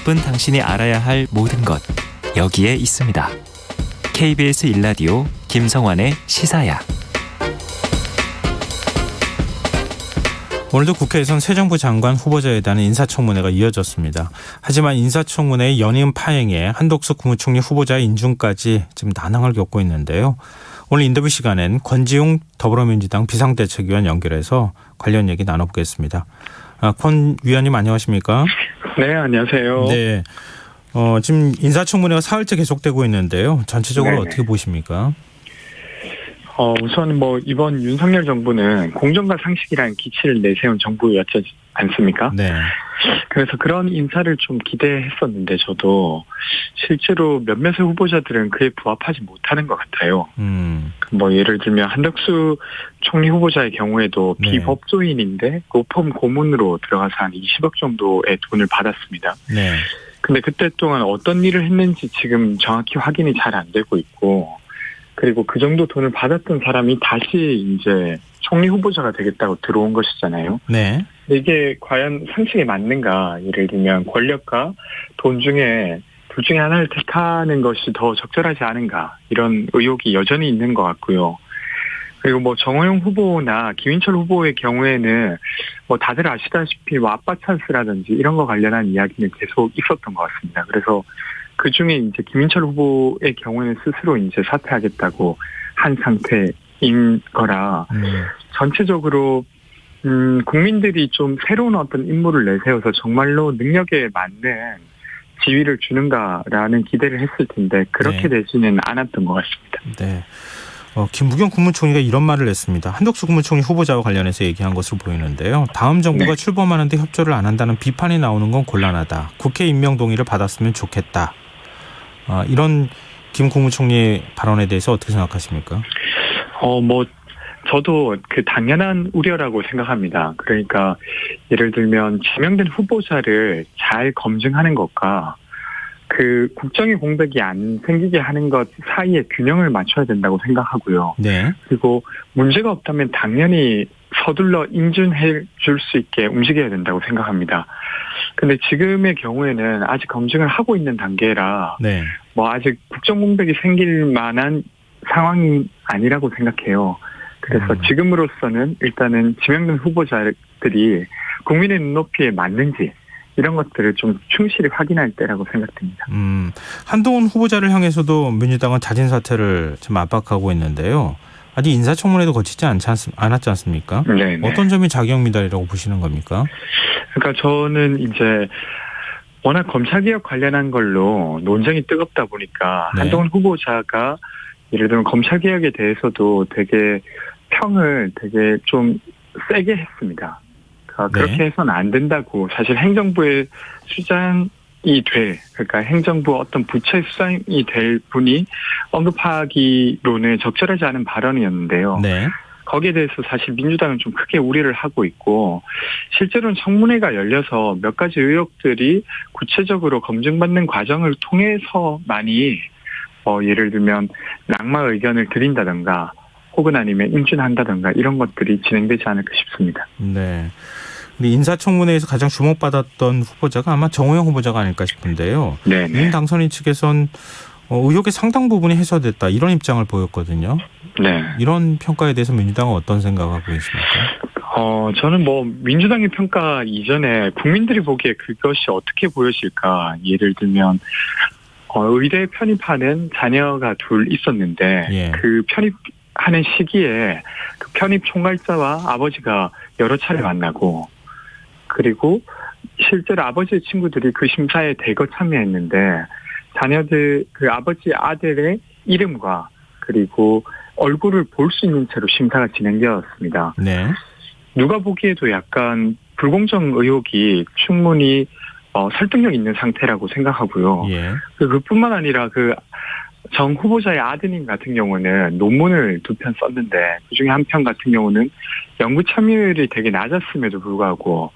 바쁜 당신이 알아야 할 모든 것 여기에 있습니다. KBS 1라디오 김성환의 시사야. 오늘도 국회에선 새 정부 장관 후보자에 대한 인사청문회가 이어졌습니다. 하지만 인사청문회의 연임 파행에 한덕수 국무총리 후보자의 인준까지 지금 난항을 겪고 있는데요. 오늘 인터뷰 시간엔 권지웅 더불어민주당 비상대책위원 연결해서 관련 얘기 나눠보겠습니다. 권 위원님 안녕하십니까? 네, 안녕하세요. 네, 지금 인사청문회가 사흘째 계속되고 있는데요. 전체적으로 네네. 어떻게 보십니까? 우선 이번 윤석열 정부는 공정과 상식이라는 기치를 내세운 정부였지 않습니까? 네. 그래서 그런 인사를 좀 기대했었는데 저도 실제로 몇몇의 후보자들은 그에 부합하지 못하는 것 같아요. 예를 들면 한덕수 총리 후보자의 경우에도 네. 비법조인인데 로펌 고문으로 들어가서 한 20억 정도의 돈을 받았습니다. 네. 근데 그때 동안 어떤 일을 했는지 지금 정확히 확인이 잘 안 되고 있고, 그리고 그 정도 돈을 받았던 사람이 다시 이제 총리 후보자가 되겠다고 들어온 것이잖아요. 네. 이게 과연 상식에 맞는가? 예를 들면 권력과 돈 중에 둘 중에 하나를 택하는 것이 더 적절하지 않은가? 이런 의혹이 여전히 있는 것 같고요. 그리고 정호영 후보나 김인철 후보의 경우에는 다들 아시다시피 아빠 찬스라든지 이런 거 관련한 이야기는 계속 있었던 것 같습니다. 그래서 그 중에 이제 김인철 후보의 경우에는 스스로 이제 사퇴하겠다고 한 상태인 거라 전체적으로 국민들이 좀 새로운 어떤 인물을 내세워서 정말로 능력에 맞는 지위를 주는가라는 기대를 했을 텐데 그렇게 네. 되지는 않았던 것 같습니다. 네. 김부겸 국무총리가 이런 말을 했습니다. 한덕수 국무총리 후보자와 관련해서 얘기한 것으로 보이는데요. 다음 정부가 네. 출범하는데 협조를 안 한다는 비판이 나오는 건 곤란하다. 국회 임명 동의를 받았으면 좋겠다. 이런 김 국무총리 발언에 대해서 어떻게 생각하십니까? 저도 그 당연한 우려라고 생각합니다. 그러니까 예를 들면 지명된 후보자를 잘 검증하는 것과 그 국정의 공백이 안 생기게 하는 것 사이에 균형을 맞춰야 된다고 생각하고요. 네. 그리고 문제가 없다면 당연히 서둘러 인준해 줄 수 있게 움직여야 된다고 생각합니다. 근데 지금의 경우에는 아직 검증을 하고 있는 단계라 네. 아직 국정 공백이 생길 만한 상황이 아니라고 생각해요. 그래서 지금으로서는 일단은 지명된 후보자들이 국민의 눈높이에 맞는지 이런 것들을 좀 충실히 확인할 때라고 생각됩니다. 한동훈 후보자를 향해서도 민주당은 자진 사퇴를 좀 압박하고 있는데요. 아직 인사청문회도 거치지 않았지 않습니까? 네. 어떤 점이 자격 미달이라고 보시는 겁니까? 그러니까 저는 이제 워낙 검찰개혁 관련한 걸로 논쟁이 뜨겁다 보니까 네. 한동훈 후보자가 예를 들면 검찰개혁에 대해서도 되게 평을 되게 좀 세게 했습니다. 그렇게 네. 해서는 안 된다고 사실 행정부의 수장이 그러니까 행정부 어떤 부처의 수장이 될 분이 언급하기로는 적절하지 않은 발언이었는데요. 네. 거기에 대해서 사실 민주당은 좀 크게 우려를 하고 있고 실제로는 청문회가 열려서 몇 가지 의혹들이 구체적으로 검증받는 과정을 통해서만이 예를 들면 낙마 의견을 드린다든가 혹은 아니면 인준한다든가 이런 것들이 진행되지 않을까 싶습니다. 네. 인사청문회에서 가장 주목받았던 후보자가 아마 정호영 후보자가 아닐까 싶은데요. 네. 윤 당선인 측에선 의혹의 상당 부분이 해소됐다 이런 입장을 보였거든요. 네. 이런 평가에 대해서 민주당은 어떤 생각을 하고 계십니까? 저는 민주당의 평가 이전에 국민들이 보기에 그것이 어떻게 보여질까. 예를 들면 의대에 편입하는 자녀가 둘 있었는데 예. 그 편입하는 시기에 그 편입 총괄자와 아버지가 여러 차례 만나고 그리고 실제로 아버지의 친구들이 그 심사에 대거 참여했는데 자녀들 그 아버지 아들의 이름과 그리고 얼굴을 볼 수 있는 채로 심사가 진행되었습니다. 네. 누가 보기에도 약간 불공정 의혹이 충분히 설득력 있는 상태라고 생각하고요. 예. 그뿐만 아니라 정 후보자의 아드님 같은 경우는 논문을 2편 썼는데 그중에 한 편 같은 경우는 연구 참여율이 되게 낮았음에도 불구하고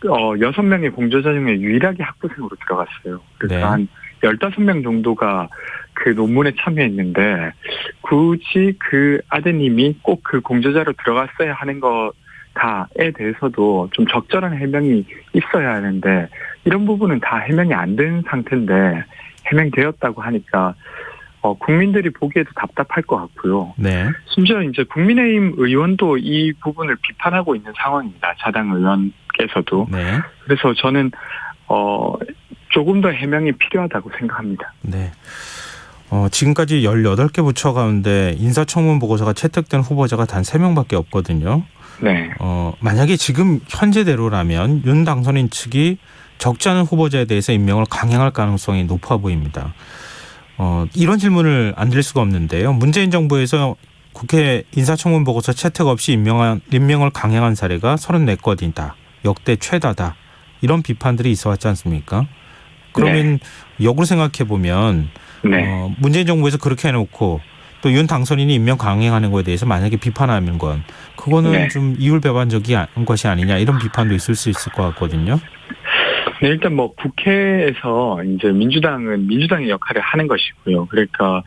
6명의 공저자 중에 유일하게 학부생으로 들어갔어요. 그래서 네. 한 15명 정도가 그 논문에 참여했는데 굳이 그 아드님이 꼭 그 공저자로 들어갔어야 하는 것 가에 대해서도 좀 적절한 해명이 있어야 하는데 이런 부분은 다 해명이 안 된 상태인데 해명되었다고 하니까 국민들이 보기에도 답답할 것 같고요. 네. 심지어 이제 국민의힘 의원도 이 부분을 비판하고 있는 상황입니다. 자당 의원께서도. 네. 그래서 저는 조금 더 해명이 필요하다고 생각합니다. 네. 지금까지 18개 부처 가운데 인사청문 보고서가 채택된 후보자가 단 3명밖에 없거든요. 네. 만약에 지금 현재대로라면 윤 당선인 측이 적지 않은 후보자에 대해서 임명을 강행할 가능성이 높아 보입니다. 이런 질문을 안 드릴 수가 없는데요. 문재인 정부에서 국회 인사청문 보고서 채택 없이 임명을 강행한 사례가 34건이다. 역대 최다다. 이런 비판들이 있어 왔지 않습니까? 그러면 역으로 생각해 보면 네. 문재인 정부에서 그렇게 해놓고 또 윤 당선인이 임명 강행하는 거에 대해서 만약에 비판하는 건 그거는 네. 좀 이율배반적인 것이 아니냐 이런 비판도 있을 수 있을 것 같거든요. 네, 일단 국회에서 이제 민주당은 민주당의 역할을 하는 것이고요. 그러니까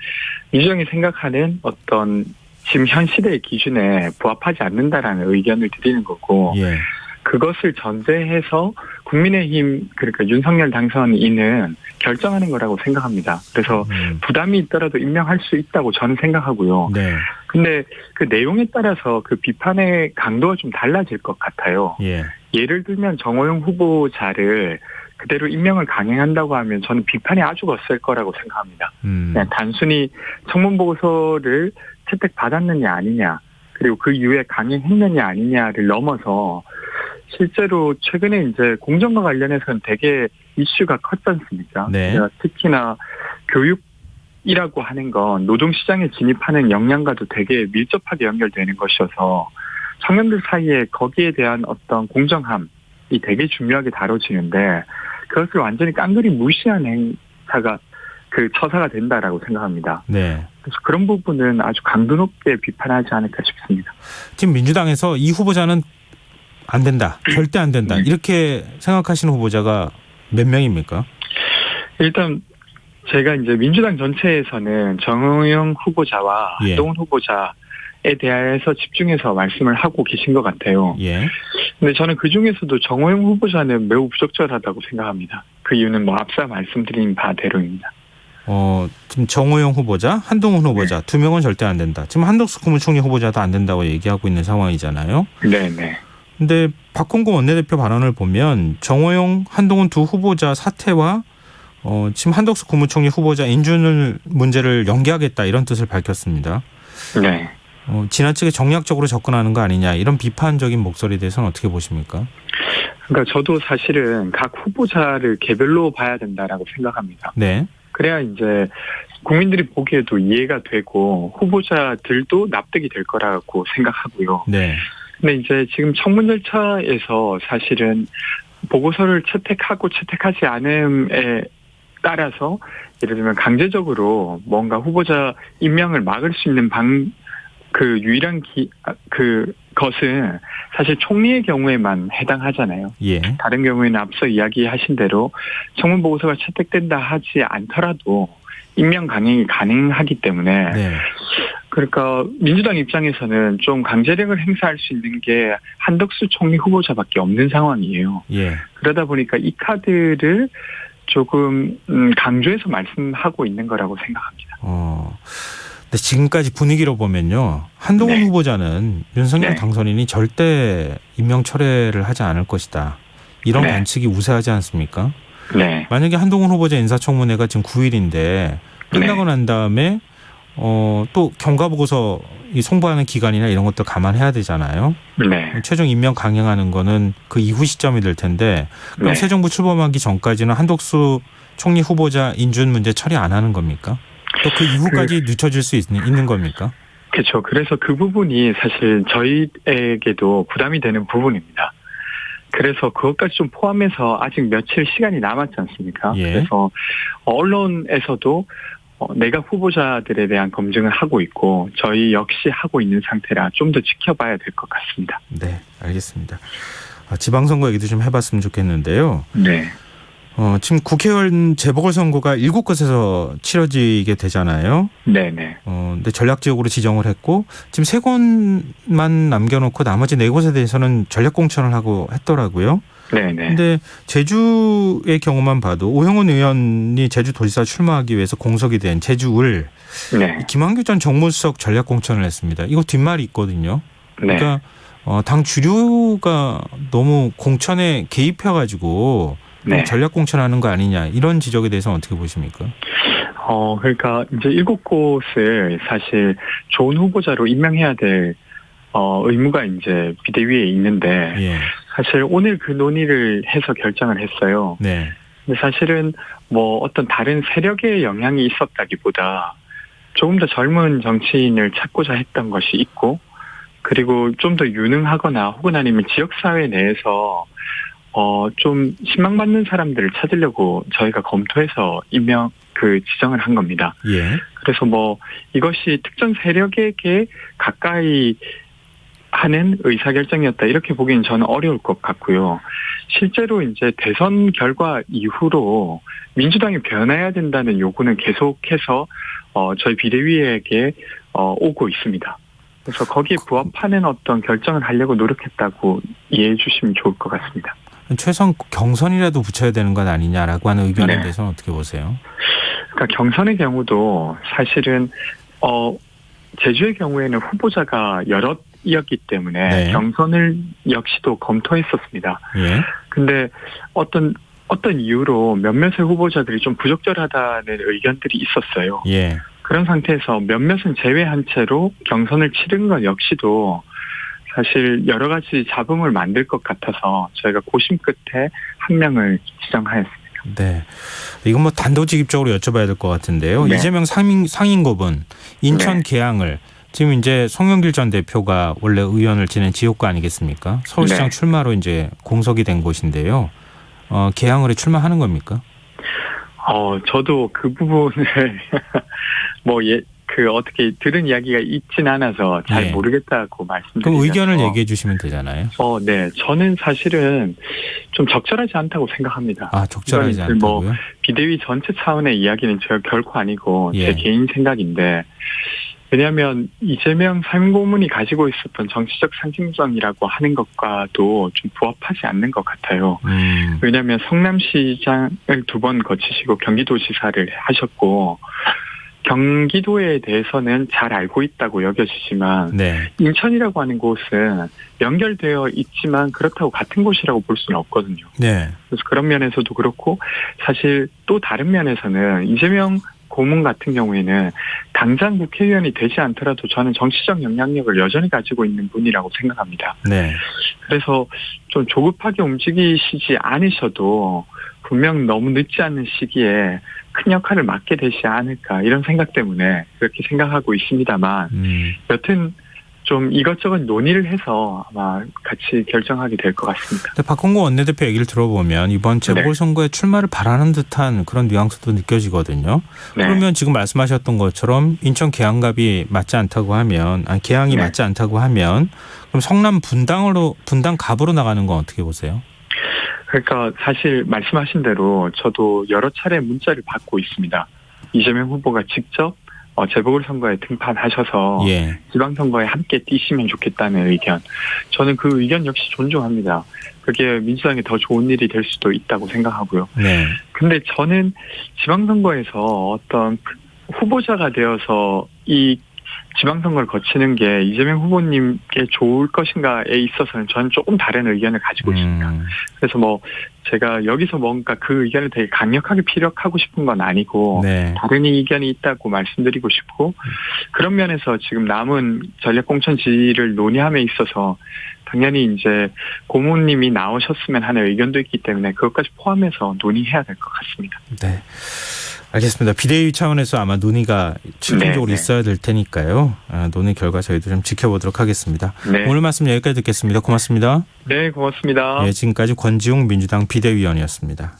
민주당이 생각하는 어떤 지금 현 시대의 기준에 부합하지 않는다라는 의견을 드리는 거고, 예. 그것을 전제해서 국민의힘 그러니까 윤석열 당선인은 결정하는 거라고 생각합니다. 그래서 부담이 있더라도 임명할 수 있다고 저는 생각하고요. 네. 근데 그 내용에 따라서 그 비판의 강도가 좀 달라질 것 같아요. 예. 예를 들면 정호영 후보자를 그대로 임명을 강행한다고 하면 저는 비판이 아주 거셀 거라고 생각합니다. 그냥 단순히 청문 보고서를 채택받았느냐 아니냐 그리고 그 이후에 강행했느냐 아니냐를 넘어서 실제로 최근에 이제 공정과 관련해서는 되게 이슈가 컸지 않습니까? 네. 특히나 교육이라고 하는 건 노동시장에 진입하는 역량과도 되게 밀접하게 연결되는 것이어서 청년들 사이에 거기에 대한 어떤 공정함이 되게 중요하게 다뤄지는데 그것을 완전히 깡그리 무시한 행사가 처사가 된다라고 생각합니다. 네. 그래서 그런 부분은 아주 강도 높게 비판하지 않을까 싶습니다. 지금 민주당에서 이 후보자는 안 된다. 절대 안 된다. 이렇게 생각하시는 후보자가 몇 명입니까? 일단 제가 이제 민주당 전체에서는 정호영 후보자와 예. 한동훈 후보자에 대해서 집중해서 말씀을 하고 계신 것 같아요. 예. 근데 저는 그중에서도 정호영 후보자는 매우 부적절하다고 생각합니다. 그 이유는 앞서 말씀드린 바대로입니다. 지금 정호영 후보자, 한동훈 후보자 두 명은 절대 안 된다. 지금 한덕수 국무총리 후보자도 안 된다고 얘기하고 있는 상황이잖아요. 네네. 근데 박홍근 원내대표 발언을 보면 정호영, 한동훈 두 후보자 사퇴와 지금 한덕수 국무총리 후보자 인준을 문제를 연기하겠다 이런 뜻을 밝혔습니다. 네. 지나치게 정략적으로 접근하는 거 아니냐 이런 비판적인 목소리에 대해서는 어떻게 보십니까? 그러니까 저도 사실은 각 후보자를 개별로 봐야 된다라고 생각합니다. 네. 그래야 이제 국민들이 보기에도 이해가 되고 후보자들도 납득이 될 거라고 생각하고요. 네. 근데 이제 지금 청문 절차에서 사실은 보고서를 채택하고 채택하지 않음에 따라서 예를 들면 강제적으로 뭔가 후보자 임명을 막을 수 있는 유일한 것은 사실 총리의 경우에만 해당하잖아요. 예. 다른 경우에는 앞서 이야기하신 대로 청문 보고서가 채택된다 하지 않더라도 임명 강행이 가능하기 때문에 네. 그러니까 민주당 입장에서는 좀 강제력을 행사할 수 있는 게 한덕수 총리 후보자밖에 없는 상황이에요. 예. 그러다 보니까 이 카드를 조금 강조해서 말씀하고 있는 거라고 생각합니다. 근데 지금까지 분위기로 보면요. 한동훈 네. 후보자는 윤석열 네. 당선인이 절대 임명 철회를 하지 않을 것이다. 이런 네. 관측이 우세하지 않습니까? 네. 만약에 한동훈 후보자 인사청문회가 지금 9일인데 끝나고 난 다음에 또 경과보고서 송부하는 기간이나 이런 것도 감안해야 되잖아요. 네. 최종 임명 강행하는 거는 그 이후 시점이 될 텐데 그럼 네. 새 정부 출범하기 전까지는 한덕수 총리 후보자 인준 문제 처리 안 하는 겁니까? 또 그 이후까지 늦춰질 수 있는 겁니까? 그렇죠. 그래서 그 부분이 사실 저희에게도 부담이 되는 부분입니다. 그래서 그것까지 좀 포함해서 아직 며칠 시간이 남았지 않습니까? 예. 그래서 언론에서도 내각 후보자들에 대한 검증을 하고 있고 저희 역시 하고 있는 상태라 좀 더 지켜봐야 될 것 같습니다. 네, 알겠습니다. 지방선거 얘기도 좀 해봤으면 좋겠는데요. 네. 지금 국회의원 재보궐선거가 7곳에서 치러지게 되잖아요. 네네. 근데 전략지역으로 지정을 했고 지금 3곳만 남겨놓고 나머지 4곳에 대해서는 전략공천을 하고 했더라고요. 네네. 근데 제주의 경우만 봐도 오형훈 의원이 제주도지사 출마하기 위해서 공석이 된 제주을 네. 김한규 전 정무수석 전략공천을 했습니다. 이거 뒷말이 있거든요. 네. 그러니까 당 주류가 너무 공천에 개입해가지고 네. 전략공천하는 거 아니냐 이런 지적에 대해서 어떻게 보십니까? 그러니까 이제 7곳을 사실 좋은 후보자로 임명해야 될 의무가 이제 비대위에 있는데 예. 사실 오늘 그 논의를 해서 결정을 했어요. 네. 근데 사실은 뭐 어떤 다른 세력의 영향이 있었다기보다 조금 더 젊은 정치인을 찾고자 했던 것이 있고 그리고 좀 더 유능하거나 혹은 아니면 지역사회 내에서 좀 신망받는 사람들을 찾으려고 저희가 검토해서 지정을 한 겁니다. 예. 그래서 뭐 이것이 특정 세력에게 가까이 하는 의사결정이었다 이렇게 보기엔 저는 어려울 것 같고요. 실제로 이제 대선 결과 이후로 민주당이 변해야 된다는 요구는 계속해서 저희 비대위에게 오고 있습니다. 그래서 거기에 부합하는 어떤 결정을 하려고 노력했다고 이해해 주시면 좋을 것 같습니다. 최소한 경선이라도 붙여야 되는 건 아니냐라고 하는 의견에 네. 대해서는 어떻게 보세요? 그러니까 경선의 경우도 사실은 제주의 경우에는 후보자가 여럿이었기 때문에 네. 경선을 역시도 검토했었습니다. 예. 근데 어떤 이유로 몇몇의 후보자들이 좀 부적절하다는 의견들이 있었어요. 예. 그런 상태에서 몇몇은 제외한 채로 경선을 치른 것 역시도 사실 여러 가지 잡음을 만들 것 같아서 저희가 고심 끝에 한 명을 지정하였습니다. 네. 이건 뭐 단도직입적으로 여쭤봐야 될 것 같은데요. 네. 이재명 상임고문 인천 네. 계양을 지금 이제 송영길 전 대표가 원래 의원을 지낸 지역구 아니겠습니까? 서울시장 네. 출마로 이제 공석이 된 곳인데요. 계양을에 출마하는 겁니까? 저도 그 부분을 어떻게 들은 이야기가 있진 않아서 잘 네. 모르겠다고 말씀드리죠. 그럼 의견을 얘기해 주시면 되잖아요. 네. 저는 사실은 좀 적절하지 않다고 생각합니다. 적절하지 이건 뭐 않다고요? 비대위 전체 차원의 이야기는 제가 결코 아니고 예. 제 개인 생각인데 왜냐하면 이재명 상임고문이 가지고 있었던 정치적 상징성이라고 하는 것과도 좀 부합하지 않는 것 같아요. 왜냐하면 성남시장을 2번 거치시고 경기도지사를 하셨고 경기도에 대해서는 잘 알고 있다고 여겨지지만 네. 인천이라고 하는 곳은 연결되어 있지만 그렇다고 같은 곳이라고 볼 수는 없거든요. 네. 그래서 그런 면에서도 그렇고 사실 또 다른 면에서는 이재명 고문 같은 경우에는 당장 국회의원이 되지 않더라도 저는 정치적 영향력을 여전히 가지고 있는 분이라고 생각합니다. 네. 그래서 좀 조급하게 움직이시지 않으셔도 분명 너무 늦지 않은 시기에 큰 역할을 맡게 되지 않을까 이런 생각 때문에 그렇게 생각하고 있습니다만 여튼 좀 이것저것 논의를 해서 아마 같이 결정하게 될 것 같습니다. 근데 박홍구 원내대표 얘기를 들어보면 이번 재보궐선거에 출마를 바라는 듯한 그런 뉘앙스도 느껴지거든요. 네. 그러면 지금 말씀하셨던 것처럼 인천 계양갑이 맞지 않다고 하면 계양이 네. 맞지 않다고 하면 그럼 성남 분당갑으로 나가는 건 어떻게 보세요? 그러니까 사실 말씀하신 대로 저도 여러 차례 문자를 받고 있습니다. 이재명 후보가 직접 재보궐선거에 등판하셔서 예. 지방선거에 함께 뛰시면 좋겠다는 의견. 저는 그 의견 역시 존중합니다. 그게 민주당에 더 좋은 일이 될 수도 있다고 생각하고요. 네. 근데 저는 지방선거에서 어떤 후보자가 되어서 이 지방선거를 거치는 게 이재명 후보님께 좋을 것인가에 있어서는 저는 조금 다른 의견을 가지고 있습니다. 그래서 뭐 제가 여기서 뭔가 그 의견을 되게 강력하게 피력하고 싶은 건 아니고 네. 다른 의견이 있다고 말씀드리고 싶고 그런 면에서 지금 남은 전략공천지를 논의함에 있어서 당연히 이제 고모님이 나오셨으면 하는 의견도 있기 때문에 그것까지 포함해서 논의해야 될 것 같습니다. 네. 알겠습니다. 비대위 차원에서 아마 논의가 최종적으로 네. 있어야 될 테니까요. 논의 결과 저희도 좀 지켜보도록 하겠습니다. 네. 오늘 말씀 여기까지 듣겠습니다. 고맙습니다. 네, 고맙습니다. 네, 지금까지 권지웅 민주당 비대위원이었습니다.